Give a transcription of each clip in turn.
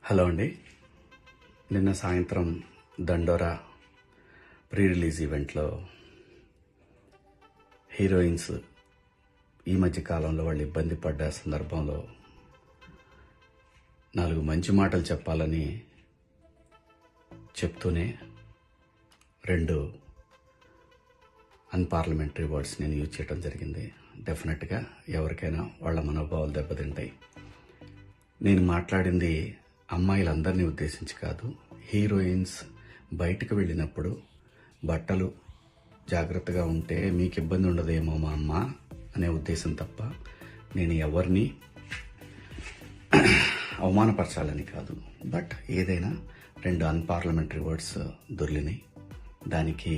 Hello అండి. నిన్న సాయంత్రం దండోరా ప్రీ రిలీజ్ ఈవెంట్లో హీరోయిన్స్ ఈ మధ్య కాలంలో వాళ్ళు ఇబ్బంది పడ్డ సందర్భంలో 4 మంచి మాటలు చెప్పాలని చెప్తూనే 2 అన్పార్లమెంటరీ వర్డ్స్ నేను యూజ్ చేయడం జరిగింది. డెఫినెట్గా ఎవరికైనా వాళ్ళ మనోభావాలు దెబ్బతింటాయి. నేను మాట్లాడింది అమ్మాయిలందరినీ ఉద్దేశించి కాదు. హీరోయిన్స్ బయటకు వెళ్ళినప్పుడు బట్టలు జాగ్రత్తగా ఉంటే మీకు ఇబ్బంది ఉండదేమో మా అమ్మ అనే ఉద్దేశం తప్ప నేను ఎవరిని అవమానపరచాలని కాదు. బట్ ఏదైనా 2 అన్పార్లమెంటరీ వర్డ్స్ దొర్లినాయి. దానికి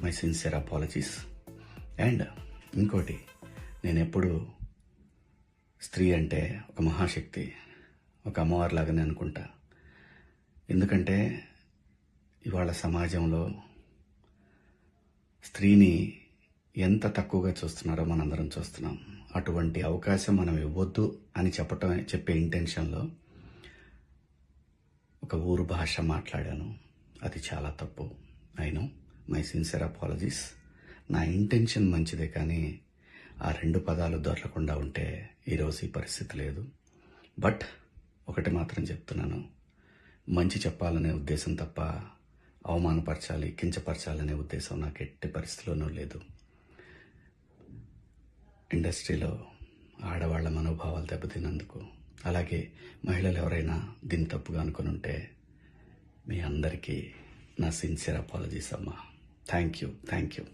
మై సిన్సియర్ అపాలజీస్. అండ్ ఇంకోటి, నేను ఎప్పుడు స్త్రీ అంటే ఒక మహాశక్తి, ఒక అమ్మవారిలాగానే అనుకుంటా. ఎందుకంటే ఇవాళ సమాజంలో స్త్రీని ఎంత తక్కువగా చూస్తున్నారో మనందరం చూస్తున్నాం. అటువంటి అవకాశం మనం ఇవ్వద్దు అని చెప్పే ఇంటెన్షన్లో ఒక ఊరు భాష మాట్లాడాను. అది చాలా తప్పు. I know, my sincere apologies. నా ఇంటెన్షన్ మంచిదే, కానీ ఆ 2 పదాలు దొరకకుండా ఉంటే ఈరోజు ఈ పరిస్థితి లేదు. బట్ ఒకటి మాత్రం చెప్తున్నాను, మంచి చెప్పాలనే ఉద్దేశం తప్ప అవమానపరచాలి, కించపరచాలనే ఉద్దేశం నాకు ఎట్టి పరిస్థితిలోనూ లేదు. ఇండస్ట్రీలో ఆడవాళ్ల మనోభావాలు దెబ్బతిన్నందుకు, అలాగే మహిళలు ఎవరైనా దీన్ని తప్పుగా అనుకుని ఉంటే మీ అందరికీ నా సిన్సియర్ అపాలజీస్ అమ్మా. Thank you.